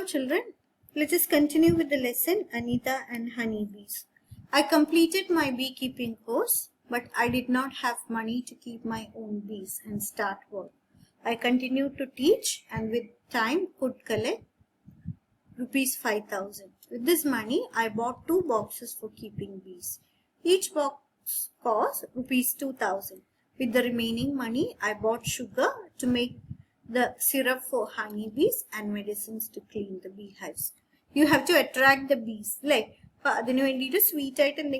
children, let us continue with the lesson Anita and honeybees. I completed my beekeeping course, but I did not have money to keep my own bees and start work. I continued to teach and with time could collect rupees 5,000. With this money, I bought 2 boxes for keeping bees. Each box cost rupees 2,000. With the remaining money, I bought sugar to make the syrup for honeybees and medicines to clean the beehives. You have to attract the bees. Sweet item.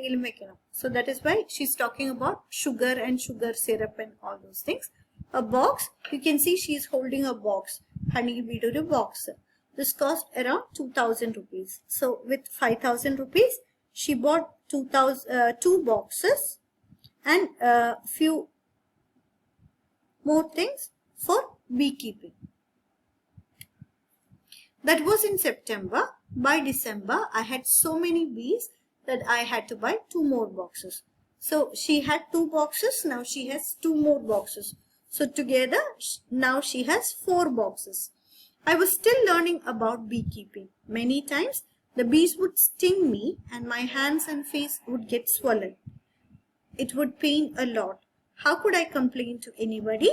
So that is why she's talking about sugar and sugar syrup and all those things. A box, you can see she's holding a box. Honeybee to the box. This cost around 2,000 rupees. So with 5,000 rupees, she bought 2 boxes and a few more things for beekeeping. That was in September. By December, I had so many bees that I had to buy 2 more boxes. So she had 2 boxes. Now she has 2 more boxes. So together, now she has 4 boxes. I was still learning about beekeeping. Many times, the bees would sting me and my hands and face would get swollen. It would pain a lot. How could I complain to anybody?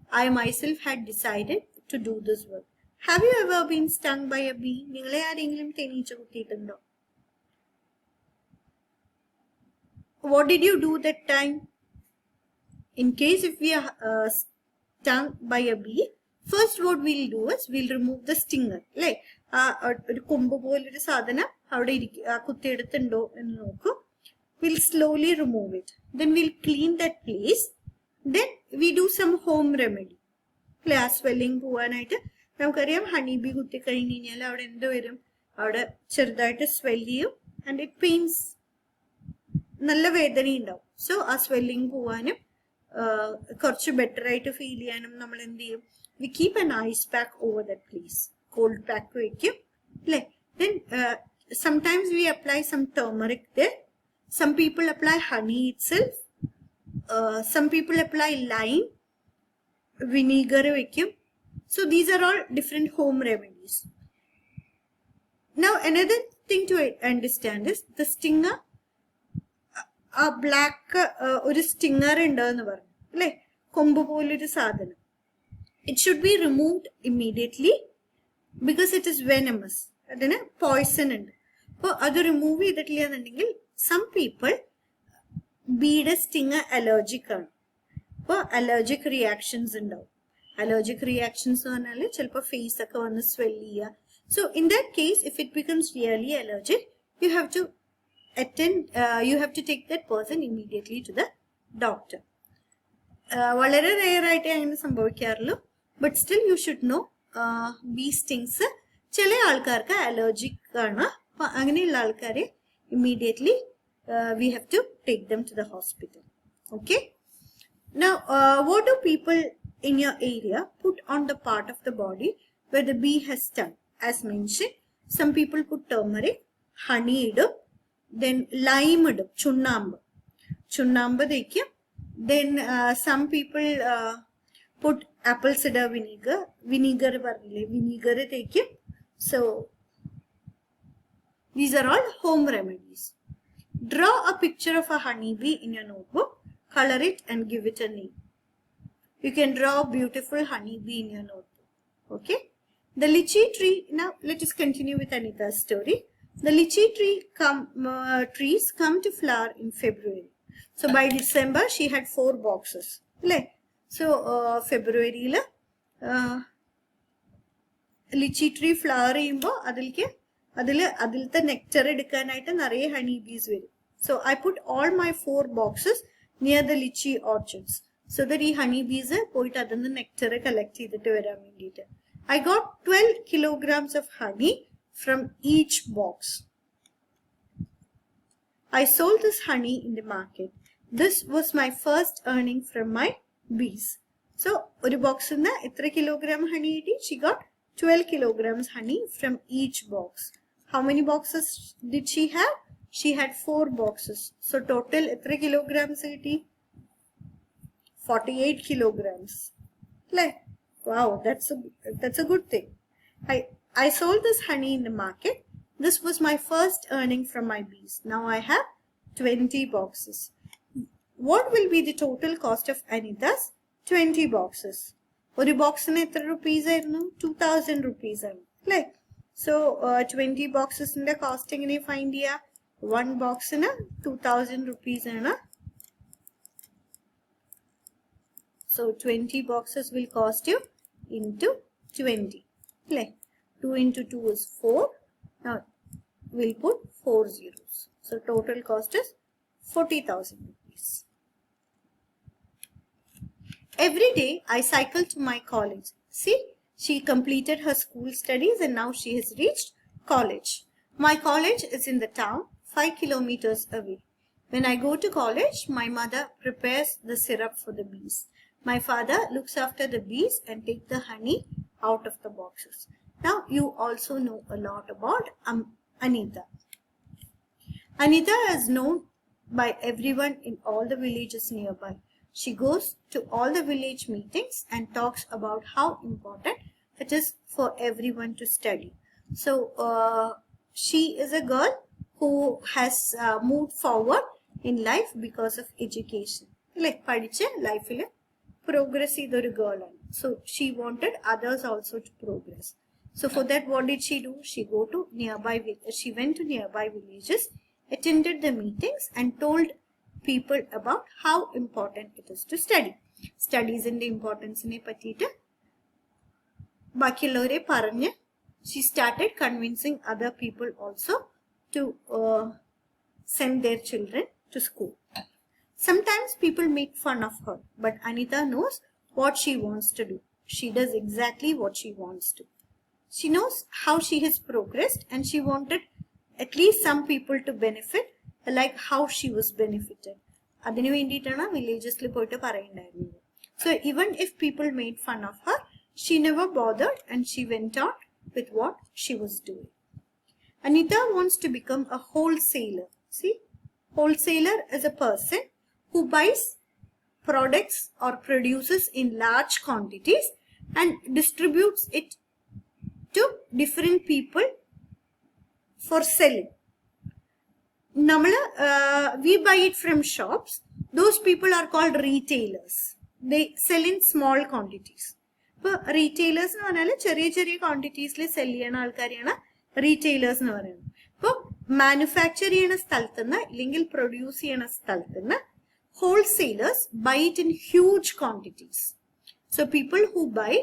I myself had decided to do this work. Have you ever been stung by a bee? What did you do that time? In case if we are stung by a bee, first what we'll do is we'll remove the stinger. Like we'll slowly remove it. Then we'll clean that place. Then we do some home remedy. Swelling honeybee swell and it pains. So a swelling better feel. We keep an ice pack over that place. Cold pack. Then sometimes we apply some turmeric there. Some people apply honey itself. Some people apply lime, vinegar. So these are all different home remedies. Now another thing to understand is the stinger. A black stinger it should be removed immediately because it is venomous. Poison. Some people bead a stinger allergic. Allergic reactions. Allergic reactions face swell. So in that case, if it becomes really allergic, you have to take that person immediately to the doctor. വളരെ rare but still you should know bee stings ചില ആൾക്കാർക്ക് allergic ആണ് അപ്പോൾ അങ്ങനെയുള്ള ആൾക്കാരെ immediately we have to take them to the hospital. Okay. Now what do people in your area put on the part of the body where the bee has stung? As mentioned, some people put turmeric, honey idum, then lime idum, chunnambu dekkum. Then some people put apple cider vinegar dekkum. So these are all home remedies. Draw a picture of a honeybee in your notebook, color it and give it a name. You can draw a beautiful honeybee in your notebook. Okay. The lychee tree. Now let us continue with Anita's story. The lychee trees come to flower in February. So by December she had 4 boxes. So February lychee tree flower adilta nectar edukanayitte nariye honeybees varum. So I put all my 4 boxes near the lychee orchards so that ee honeybees poite adannu nectar collect cheyidittu varan vendite. I got 12 kilograms of honey from each box. I sold this honey in the market. This was my first earning from my bees. So, one box inna etra kilogram honey iti? She got 12 kilograms honey from each box. How many boxes did she have? She had 4 boxes. So, total etra kilograms iti? 48 kilograms. Wow, that's a good thing. I sold this honey in the market. This was my first earning from my bees. Now I have 20 boxes. What will be the total cost of Anita's 20 boxes? ഒരു ബോക്സിന് എത്ര rupees ആയിരുന്നു? 2000 rupees ആണ് അല്ലേ? So 20 ബോക്സസിന്റെ cost എങ്ങനെ find ചെയ്യുക? 1 ബോക്സിന് 2000 rupees ആണ്. So 20 boxes will cost you into 20. Like 2 into 2 is 4. Now we'll put 4 zeros. So total cost is 40,000 rupees. Every day I cycle to my college. See, she completed her school studies and now she has reached college. My college is in the town, 5 kilometers away. When I go to college, my mother prepares the syrup for the bees. My father looks after the bees and take the honey out of the boxes. Now you also know a lot about Anita. Anita is known by everyone in all the villages nearby. She goes to all the village meetings and talks about how important it is for everyone to study. So she is a girl who has moved forward in life because of education. Like padiche life ile progress idoru girl. So she wanted others also to progress. So for that, what did she do? She went to nearby villages, attended the meetings and told people about how important it is to study. Studies in the importance ne pattite bakiyullore paranje she started convincing other people also to send their children to school. Sometimes people make fun of her, but Anita knows what she wants to do. She does exactly what she wants to. She knows how she has progressed and she wanted at least some people to benefit like how she was benefited. Adinu venditana villages li poittu parayundairunnu. So even if people made fun of her, she never bothered and she went on with what she was doing. Anita wants to become a wholesaler. See, wholesaler is a person who buys products or produces in large quantities and distributes it to different people for selling. We buy it from shops. Those people are called retailers. They sell in small quantities. But retailers nu പറഞ്ഞാൽ ചെറിയ ചെറിയ ക്വാണ്ടിറ്റീസിൽ cell ചെയ്യുന്ന ആൾക്കാരെയാണ് retailers എന്ന് പറയുന്നത്. അപ്പോൾ manufacture ചെയ്യുന്ന സ്ഥലത്തുനിന്ന് അല്ലെങ്കിൽ പ്രൊഡ്യൂസ് ചെയ്യുന്ന സ്ഥലത്തുനിന്ന് wholesalers buy it in huge quantities. So people who buy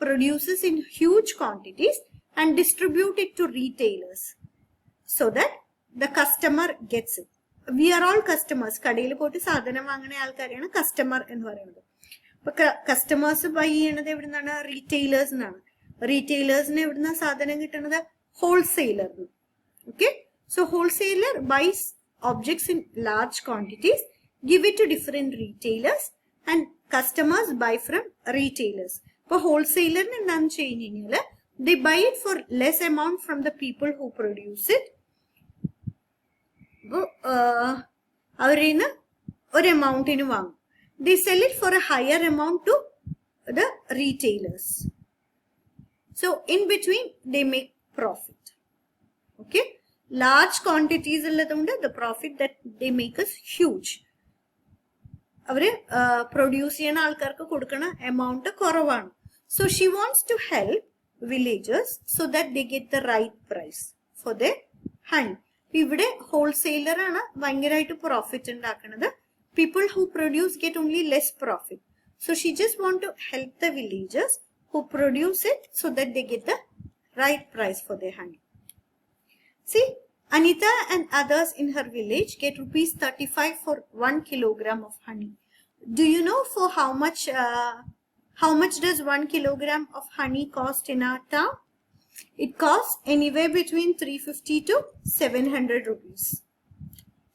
produces in huge quantities and distribute it to retailers so that the customer gets it. We are all customers. കടയിൽ പോയിട്ട് സാധനം വാങ്ങുന്ന ആൾക്കാരെയാണ് customer എന്ന് പറയുന്നത്. അപ്പൊ customers by ചെയ്യണത് എവിടുന്നാണ്? Retailers എന്നാണ്. റീറ്റെയിലേഴ്സിന് എവിടുന്ന സാധനം കിട്ടുന്നത്? ഹോൾസെയിലറിന്. Okay, so wholesaler buys objects in large quantities, give it to different retailers and customers buy from retailers. For wholesaler എന്താണ് ചെയ്യുന്നത്? They buy it for less amount from the people who produce it. അവരിന്ന് ഒരു എമൗണ്ടിന് വാങ്ങും. They sell it for a higher amount to the retailers. So in between they make profit. Okay, large quantities ഉള്ളതുകൊണ്ട് the profit that they make is huge. അവര് produce ചെയ്യുന്ന ആൾക്കാർക്ക് കൊടുക്കുന്ന amount കുറവാണ്. So she wants to help villagers so that they get the right price for the honey. ഇവിടെ wholesaler ആണ് ഭയങ്കരമായിട്ട് profit ഉണ്ടാക്കുന്നത്. People who produce get only less profit. So she just want to help the villagers who produce it so that they get the right price for the honey. സി, Anita and others in her village get rupees 35 for 1 kilogram of honey. Do you know for how much does 1 kilogram of honey cost in our town? It costs anywhere between 350 to 700 rupees.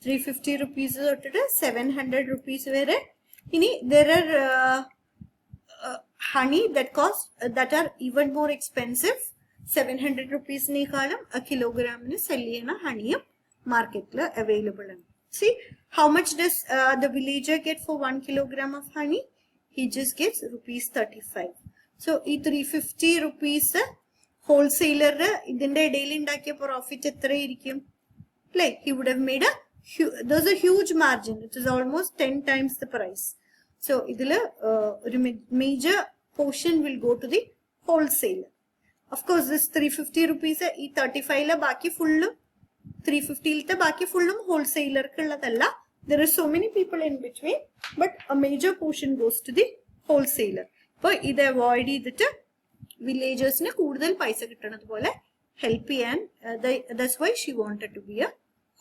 350 rupees to 700 rupees vare. There are honey that are even more expensive. 700 rupees nekalam a kilogram ne sell cheyana honey market la available. See, how much does the villager get for 1 kilogram of honey? He just gets rupees 35. So 350 rupees wholesaler idinte ideyil undakiya profit etra irikkum? Like he would have made there's a huge margin. It is almost 10 times the price. So idile major portion will go to the wholesaler. Of course, this 350 rupees e 35 la baki full 350 ilta baki full wholesaler kulladalla. There are so many people in between, but a major portion goes to the wholesaler. So ഇത് avoid ചെയ്തിട്ട് വില്ലേജേഴ്സിന് കൂടുതൽ പൈസ കിട്ടുന്നത് പോലെ help ചെയ്യാൻ that's why she wanted to be a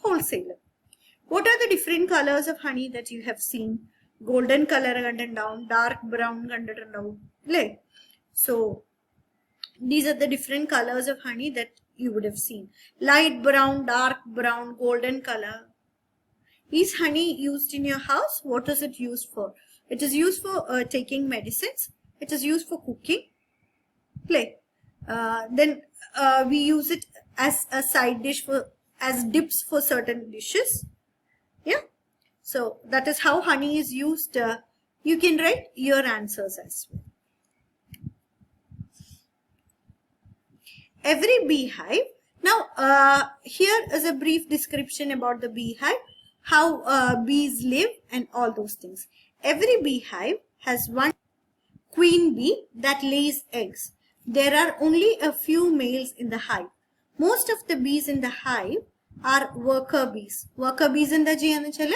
wholesaler. What are the different colors of honey that you have seen? Golden color കണ്ടിട്ടുണ്ടാവും, dark brown കണ്ടിട്ടുണ്ടാവും, അല്ലേ? So these are the different colors of honey that you would have seen. Light brown, dark brown, golden color. Is honey used in your house? What is it used for? It is used for taking medicines. It is used for cooking. Then we use it as a side dish as dips for certain dishes. Yeah. So that is how honey is used. You can write your answers as well. Every beehive. Now here is a brief description about the beehive, how bees live and all those things. Every beehive has one queen bee that lays eggs. There are only a few males in the hive. Most of the bees in the hive are worker bees. Worker bees എന്താ ചെയ്യാന്ന് വെച്ചാൽ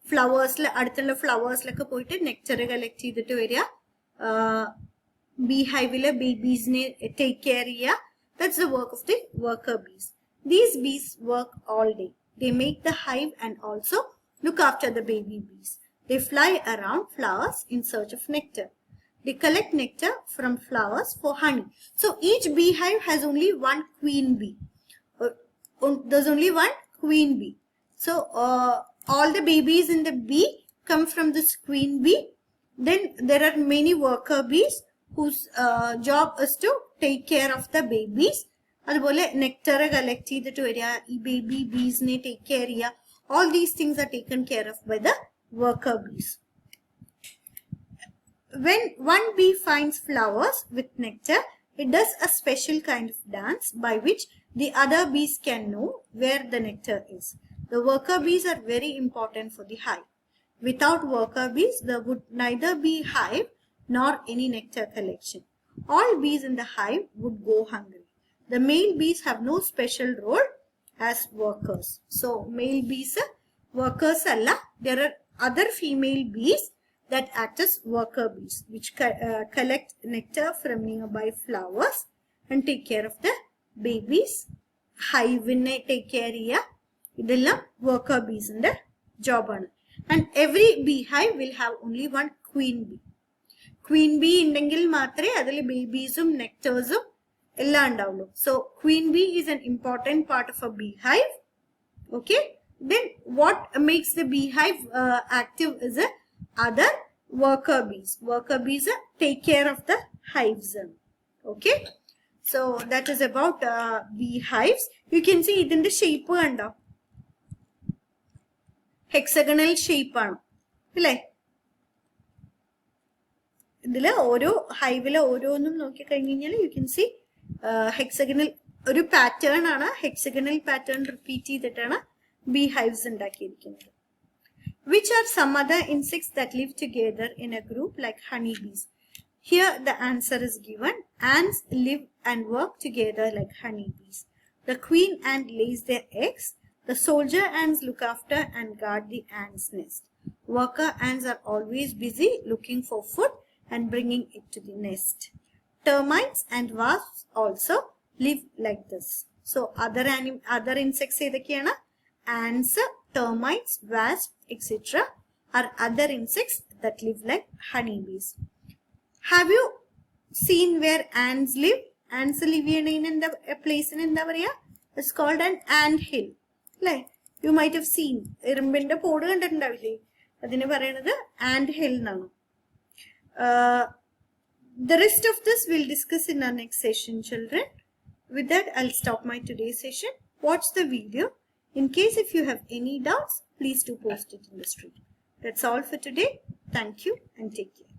ഫ്ലവേഴ്സിൽ അടുത്തുള്ള ഫ്ലവേഴ്സിലൊക്കെ പോയിട്ട് nectar collect ചെയ്തിട്ട് വരിക, ബീഹൈവിലെ ബേബീസിനെ take care ചെയ്യുക. That's the work of the worker bees. These bees work all day. They make the hive and also look after the baby bees. They fly around flowers in search of nectar. They collect nectar from flowers for honey. So each beehive has only one queen bee. There's only one queen bee. So all the babies in the bee come from this queen bee. Then there are many worker bees whose job is to take care of the babies. അതുപോലെ nectar collect ചെയ്തിട്ട് വരിക, ഈ baby ബീസിനെ take care ചെയ്യുക. All these things are taken care of by the worker bees. When one bee finds flowers with nectar, it does a special kind of dance by which the other bees can know where the nectar is. The worker bees are very important for the hive. Without worker bees, there would neither be hive nor any nectar collection. All bees in the hive would go hungry. The male bees have no special role as workers. So male bees workers alla. There are other female bees that act as worker bees, which collect nectar from nearby flowers and take care of the babies. Hive ne take care cheya. Idella worker bees in the job aanu. And every beehive will have only one queen bee. Queen bee ഉണ്ടെങ്കിൽ മാത്രമേ അതിൽ ബേബീസും നെക്ടേഴ്സും എല്ലാം ഉണ്ടാവുള്ളൂ. So queen bee is an important part of a beehive. Okay. Then what makes the beehive active is other worker bees. Worker bees take care of the hives. Okay. So that is about beehives. You can see ഇതിന്റെ shape കണ്ടോ, hexagonal shape ആണ് അല്ലേ? ഇതിൽ ഓരോ ഹൈവിലെ ഓരോന്നും നോക്കി കഴിഞ്ഞു കഴിഞ്ഞാൽ യു കെൻ സി ഹെക്സഗണൽ ഒരു പാറ്റേൺ ആണ്. ഹെക്സഗണൽ പാറ്റേൺ റിപ്പീറ്റ് ചെയ്തിട്ടാണ് ബീ ഹൈവ്സ് ഉണ്ടാക്കിയിരിക്കുന്നത്. Which are some other insects that live together in a group like honeybees? Here the answer is given. Ants live and work together like honeybees. The queen ant lays their eggs. The soldier ants look after and guard the ant's nest. Worker ants are always busy looking for food and bringing it to the nest. Termites and wasps also live like this. So other insects edakiyana? Ants, termites, wasps, etc. are other insects that live like honeybees. Have you seen where ants live? Ants live in a place in India. It's called an ant hill. Like you might have seen. Irumbinte podu kandittundaville. Adine parayanathu ant hill nanu. The rest of this we'll discuss in our next session, children. With that, I'll stop my today's session. Watch the video. In case if you have any doubts, please do post it in the stream. That's all for today. Thank you and take care.